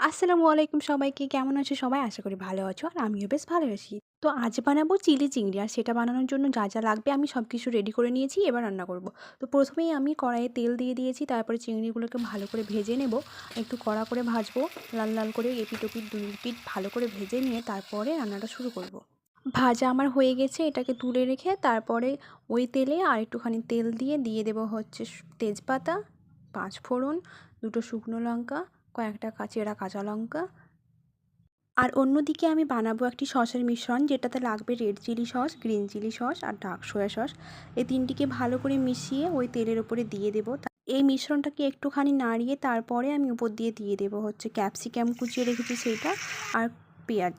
আসসালামু আলাইকুম সবাইকে। কেমন আছো সবাই? আশা করি ভালো আছো আর আমিও বেশ ভালো আছি। তো আজ বানাবো চিলি চিংড়ি আর সেটা বানানোর জন্য যা, যা লাগবে আমি সব কিছু রেডি করে নিয়েছি, এবার রান্না করব। তো প্রথমেই আমি কড়াইয়ে তেল দিয়ে দিয়েছি, তারপরে চিংড়িগুলোকে ভালো করে ভেজে নেব। একটু কড়া করে ভাজবো, লাল লাল করে এপিঠ ওপিঠ দুই পিঠ ভালো করে ভেজে নিয়ে তারপরে রান্নাটা শুরু করব। ভাজা আমার হয়ে গেছে, এটাকে তুলে রেখে তারপরে ওই তেলে আর একটুখানি তেল দিয়ে দেবো হচ্ছে তেজপাতা, 5 ফোড়ন, 2টো শুকনো লঙ্কা, কয়েকটা চেরা কাঁচা লঙ্কা। আর অন্যদিকে আমি বানাবো একটি সসের মিশ্রণ, যেটাতে লাগবে red chilli sauce, green chilli sauce আর ডার্ক সোয়া সস। এই তিনটিকে ভালো করে মিশিয়ে ওই তেলের ওপরে দিয়ে দেবো। এই মিশ্রণটাকে একটুখানি নাড়িয়ে তারপরে আমি উপর দিয়ে দেবো হচ্ছে ক্যাপসিকাম কুচিয়ে রেখেছি সেটা, আর পেঁয়াজ।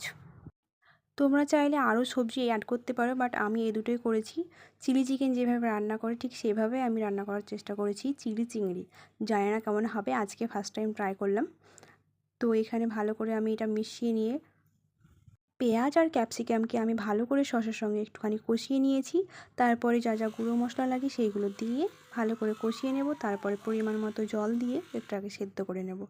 তোমরা চাইলে আরও সবজি অ্যাড করতে পারো, বাট আমি এই দুটোই করেছি। চিলি চিকেন যেভাবে রান্না করে ঠিক সেভাবে আমি রান্না করার চেষ্টা করেছি চিলি চিংড়ি। জানি না কেমন হবে, আজকে ফার্স্ট টাইম ট্রাই করলাম। তো এখানে ভালো করে আমি এটা মিশিয়ে নিয়ে পেঁয়াজ আর ক্যাপসিকামকে আমি ভালো করে সসের সঙ্গে একটুখানি কষিয়ে নিয়েছি। তারপরে যা যা গুঁড়ো মশলা লাগে সেইগুলো দিয়ে ভালো করে কষিয়ে নেব। তারপরে পরিমাণ মতো জল দিয়ে একটু আগে সেদ্ধ করে নেব।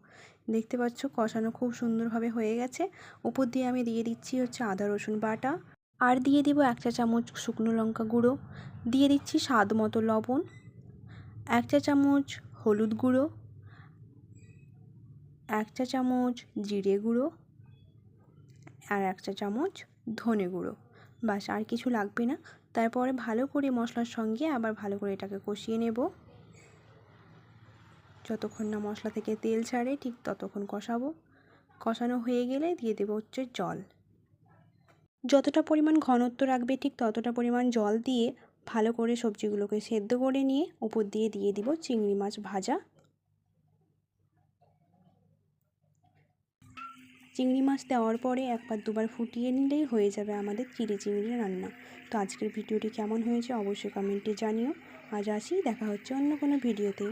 দেখতে পাচ্ছ কষানো খুব সুন্দরভাবে হয়ে গেছে। উপর দিয়ে আমি দিয়ে দিচ্ছি হচ্ছে আদা রসুন বাটা, আর দিয়ে দিব 1 চা চামচ শুকনো লঙ্কা গুঁড়ো, দিয়ে দিচ্ছি স্বাদ মতো লবণ, 1 চা চামচ হলুদ গুঁড়ো, 1 চা চামচ জিরে গুঁড়ো আর 1 চা চামচ ধনে গুঁড়ো। বাস, আর কিছু লাগবে না। তারপরে ভালো করে মশলার সঙ্গে আবার ভালো করে এটাকে কষিয়ে নেব। যতক্ষণ না মশলা থেকে তেল ছাড়ে ঠিক ততক্ষণ কষাবো। কষানো হয়ে গেলে দিয়ে দেবো হচ্ছে জল। যতটা পরিমাণ ঘনত্ব রাখবে ঠিক ততটা পরিমাণ জল দিয়ে ভালো করে সবজিগুলোকে সেদ্ধ করে নিয়ে উপর দিয়ে দিব চিংড়ি মাছ ভাজা। চিংড়ি মাছ দেওয়ার পরে একবার দুবার ফুটিয়ে নিলেই হয়ে যাবে আমাদের চিলি চিংড়ি রান্না। তো আজকের ভিডিওটি কেমন হয়েছে অবশ্যই কমেন্টে জানিও। আজ আসি, দেখা হচ্ছে অন্য কোনো ভিডিওতে।